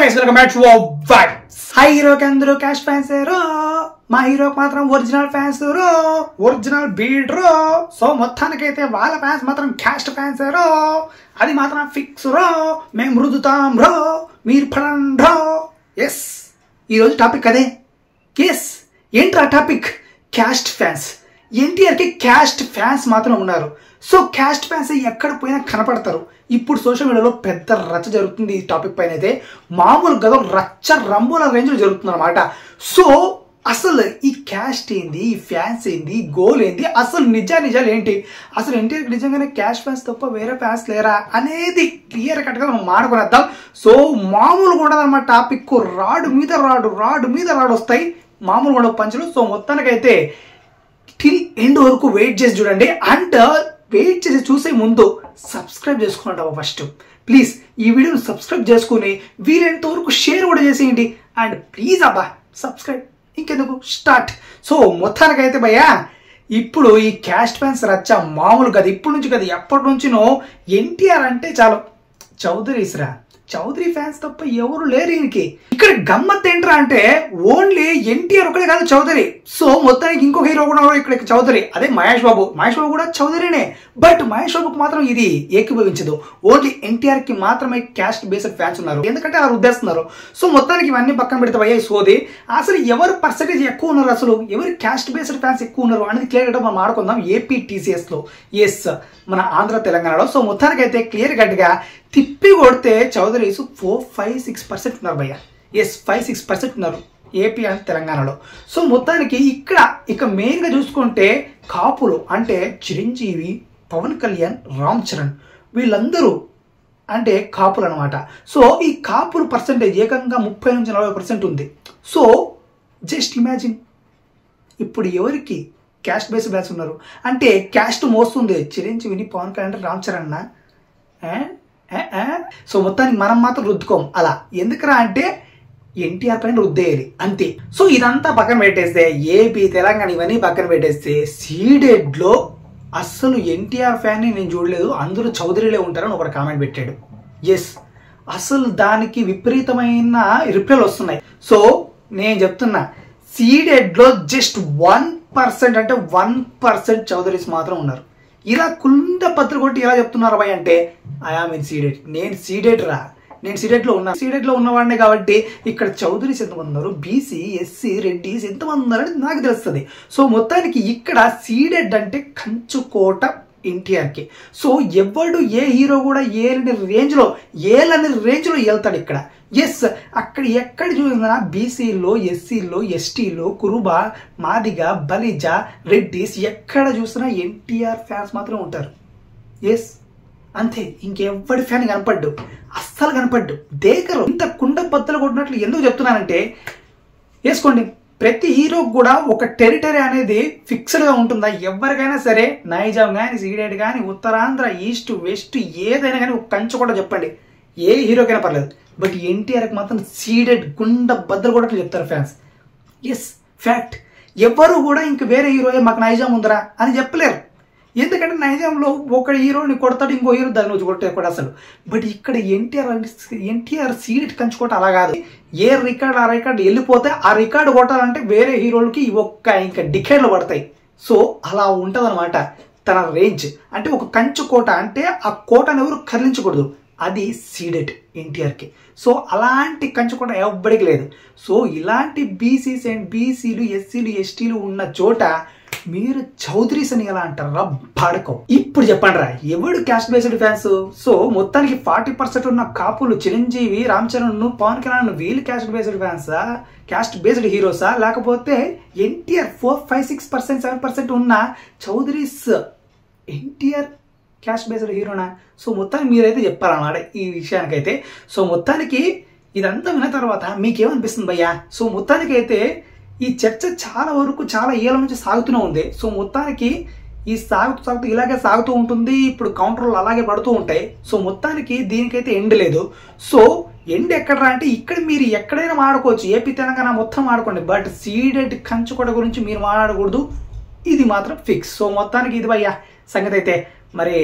guys, welcome back to our vibes. Hi hero ki andaru cash fans ro, మా హీరోకి మాత్రం original fans రో, original bead రో. So మొత్తానికైతే వాళ్ళ ఫ్యాన్స్ మాత్రం క్యాస్ట్ ఫ్యాన్స్ రో, అది మాత్రం ఫిక్స్ రో. మేము రుదుతాం రో, మీరు పడండి రో. ఎస్, ఈరోజు టాపిక్ అదే. ఎస్, ఏంట్రా టాపిక్? Caste fans. ఎన్టీఆర్కి క్యాస్ట్ ఫ్యాన్స్ మాత్రం ఉన్నారు. సో క్యాస్ట్ ఫ్యాన్స్ ఎక్కడ పోయినా కనపడతారు. ఇప్పుడు సోషల్ మీడియాలో పెద్ద రచ్చ జరుగుతుంది ఈ టాపిక్ పైన. అయితే మామూలు గదో రచ్చ రంబోల రేంజ్లో జరుగుతుంది అనమాట. సో అసలు ఈ క్యాస్ట్ ఏంది, ఈ ఫ్యాన్స్ ఏంది, గోల్ ఏంది, అసలు నిజాలు ఏంటి, అసలు ఎన్టీఆర్కి నిజంగానే క్యాస్ట్ ఫ్యాన్స్ తప్ప వేరే ఫ్యాన్స్ లేరా అనేది క్లియర్ కట్గా మనం మాట్లాడుకునేద్దాం. సో మామూలు కూడా అనమాట టాపిక్. రాడు మీద రాడు వస్తాయి, మామూలు కూడా పంచులు. సో మొత్తానికైతే టిల్ ఎండ్ వరకు వెయిట్ చేసి చూడండి. అండ్ వెయిట్ చేసి చూసే ముందు సబ్స్క్రైబ్ చేసుకున్నాడు ఫస్ట్. ప్లీజ్ ఈ వీడియోని సబ్స్క్రైబ్ చేసుకుని వీలైనంత వరకు షేర్ కూడా చేసేయండి. అండ్ ప్లీజ్ అబ్బా సబ్స్క్రైబ్. ఇంకెందుకు, స్టార్ట్. సో మొత్తానికైతే భయ్యా ఇప్పుడు ఈ క్యాస్ట్ ఫ్యాన్స్ రచ్చ మామూలు కదా, ఇప్పుడు నుంచి కదా, ఎప్పటి నుంచినో ఎన్టీఆర్ అంటే చాలు చౌదరీస్రా, చౌదరి ఫ్యాన్స్ తప్ప ఎవరు లేరు ఈయనకి. ఇక్కడ గమ్మత్ ఏంట్రా అంటే ఓన్లీ ఎన్టీఆర్ ఒకటే కాదు చౌదరి. సో మొత్తానికి ఇంకొక హీరో కూడా ఇక్కడ చౌదరి, అదే మహేష్ బాబు. మహేష్ బాబు కూడా చౌదరినే. బట్ మహేష్ బాబుకి మాత్రం ఇది ఏకీభవించదు. ఓన్లీ ఎన్టీఆర్ కి మాత్రమే క్యాస్ట్ బేస్డ్ ఫ్యాన్స్ ఉన్నారు, ఎందుకంటే అలా ఉద్దేస్తున్నారు. సో మొత్తానికి ఇవన్నీ పక్కన పెడితే అయ్యాయి సోది. అసలు ఎవరు పర్సెంటేజ్ ఎక్కువ ఉన్నారు, అసలు ఎవరు క్యాస్ట్ బేస్డ్ ఫ్యాన్స్ ఎక్కువ ఉన్నారు అనేది క్లియర్ గా మనం ఆడుకుందాం. ఏపీటీసీఎస్ లో, ఎస్ మన ఆంధ్ర తెలంగాణలో. సో మొత్తానికి అయితే క్లియర్ కట్గా తిప్పి కొడితే చౌదరీస్ 4-5-6% ఉన్నారు భయ్య. ఎస్, 5-6% ఉన్నారు ఏపీ అండ్ తెలంగాణలో. సో మొత్తానికి ఇక్కడ ఇక మెయిన్గా చూసుకుంటే కాపులు అంటే చిరంజీవి, పవన్ కళ్యాణ్, రామ్ చరణ్ వీళ్ళందరూ అంటే కాపులు అనమాట. సో ఈ కాపులు పర్సెంటేజ్ ఏకంగా 30-40% ఉంది. సో జస్ట్ ఇమాజిన్ ఇప్పుడు ఎవరికి క్యాస్ట్ బేస్డ్ బ్యాచ్ ఉన్నారు అంటే క్యాస్ట్ మోస్తుంది చిరంజీవిని, పవన్ కళ్యాణ్, రామ్ చరణ్. సో మొత్తానికి మనం మాత్రం రుద్దుకోం అలా. ఎందుకురా అంటే ఎన్టీఆర్ పైన రుద్దేయాలి అంతే. సో ఇదంతా పక్కన పెట్టేస్తే ఏపీ తెలంగాణ ఇవన్నీ పక్కన పెట్టేస్తే సీడెడ్లో అస్సలు ఎన్టీఆర్ ఫ్యాన్ని నేను చూడలేదు, అందరూ చౌదరిలే ఉంటారని ఒకటి కామెంట్ పెట్టాడు. ఎస్, అసలు దానికి విపరీతమైన రిప్లైలు వస్తున్నాయి. సో నేను చెప్తున్నా సీడెడ్లో జస్ట్ 1% అంటే 1% చౌదరీస్ మాత్రం ఉన్నారు. ఇలా కుండ పత్ర కొట్టి ఎలా చెప్తున్నారు అబ్బాయి అంటే ఐఆమ్ ఇన్ సీడెడ్. నేను సీడెడ్లో ఉన్నా, సీడెడ్లో ఉన్నవాడినే కాబట్టి ఇక్కడ చౌదరీస్ ఎంతమంది ఉన్నారు, బీసీ, ఎస్సీ, రెడ్డిస్ ఎంతమంది ఉన్నారని నాకు తెలుస్తుంది. సో మొత్తానికి ఇక్కడ సీడెడ్ అంటే కంచుకోట ఎన్టీఆర్కి. సో ఎవడు ఏ హీరో కూడా ఏలని రేంజ్లో వెళ్తాడు ఇక్కడ. ఎస్, అక్కడ ఎక్కడ చూసినా బీసీలో, ఎస్సీలో, ఎస్టీలో, కురుబ, మాదిగ, బలిజ, రెడ్డిస్ ఎక్కడ చూసినా ఎన్టీఆర్ ఫ్యాన్స్ మాత్రం ఉంటారు. ఎస్ అంతే, ఇంకెవ్వడి ఫ్యాన్ కనపడ్డు, అస్సలు కనపడ్డు, దేకరు. ఇంత కుండ బద్దలు కొట్టినట్లు ఎందుకు చెప్తున్నానంటే వేసుకోండి, ప్రతి హీరోకి కూడా ఒక టెరిటరీ అనేది ఫిక్స్డ్గా ఉంటుందా? ఎవరికైనా సరే నైజాం కానీ, సీడెడ్ కానీ, ఉత్తరాంధ్ర, ఈస్ట్, వెస్ట్ ఏదైనా కానీ ఒక కంచు కూడా చెప్పండి, ఏ హీరోకైనా పర్లేదు. బట్ ఎన్టీఆర్కి మాత్రం సీడెడ్ గుండ బద్దలు కూడా చెప్తారు ఫ్యాన్స్. Yes fact. ఎవరు కూడా ఇంక వేరే హీరోయే మాకు నైజాం ఉందరా అని చెప్పలేరు. ఎందుకంటే నైజాంలో ఒక హీరోని కొడతాడు, ఇంకో హీరో దాని నుంచి కొట్టాడు అసలు. బట్ ఇక్కడ ఎన్టీఆర్ సీడెడ్ కంచుకోవటం అలా కాదు. ఏ రికార్డ్ ఆ రికార్డ్ వెళ్ళిపోతే ఆ రికార్డు కొట్టాలంటే వేరే హీరోలకి ఇంకా డికేడ్లు పడతాయి. సో అలా ఉంటుంది అనమాట తన రేంజ్. అంటే ఒక కంచు కోట అంటే ఆ కోటను ఎవరు కదిలించకూడదు, అది సీడెడ్ ఎన్టీఆర్కి. సో అలాంటి కంచుకోట ఎవ్వడికి లేదు. సో ఇలాంటి బీసీలు, ఎస్సీలు, ఎస్టీలు ఉన్న చోట మీరు చౌదరీస్ అని ఎలా అంటారా? పాడకం. ఇప్పుడు చెప్పండి రా, ఎవడు క్యాస్ట్ బేస్డ్ ఫ్యాన్స్? సో మొత్తానికి 40% ఉన్న కాపులు చిరంజీవి, రామ్ చరణ్, పవన్ కళ్యాణ్ వీళ్ళు క్యాస్ట్ బేస్డ్ ఫ్యాన్సా, క్యాస్ట్ బేస్డ్ హీరోసా? లేకపోతే ఎన్టీఆర్ 4-5-6%, 7% ఉన్న చౌదరీస్ ఎన్టీఆర్ క్యాస్ట్ బేస్డ్ హీరోనా? సో మొత్తానికి మీరైతే చెప్పాలన్నమాట ఈ విషయానికైతే. సో మొత్తానికి ఇదంతా విన్న తర్వాత మీకేమనిపిస్తుంది భయ్యా? సో మొత్తానికి అయితే ఈ చర్చ చాలా వరకు చాలా ఏళ్ళ నుంచి సాగుతూనే ఉంది. సో మొత్తానికి ఈ సాగుతూ ఇలాగే సాగుతూ ఉంటుంది. ఇప్పుడు కౌంటర్లు అలాగే పడుతూ ఉంటాయి. సో మొత్తానికి దీనికైతే ఎండ్ లేదు. సో ఎండ్ ఎక్కడరా అంటే ఇక్కడ మీరు ఎక్కడైనా మాడుకోవచ్చు, ఏపీ తెలంగాణ మొత్తం ఆడుకోండి. బట్ సీడెడ్ కంచుకోట గురించి మీరు మాట్లాడకూడదు, ఇది మాత్రం ఫిక్స్. సో మొత్తానికి ఇది భయ్యా సంగతి అయితే. మరి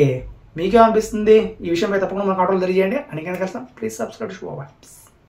మీకేమనిపిస్తుంది ఈ విషయంపై తప్పకుండా మన కాంట్రోల్ తెలియజేయండి. అని కనుక ప్లీజ్ సబ్స్క్రైబ్ టు షో.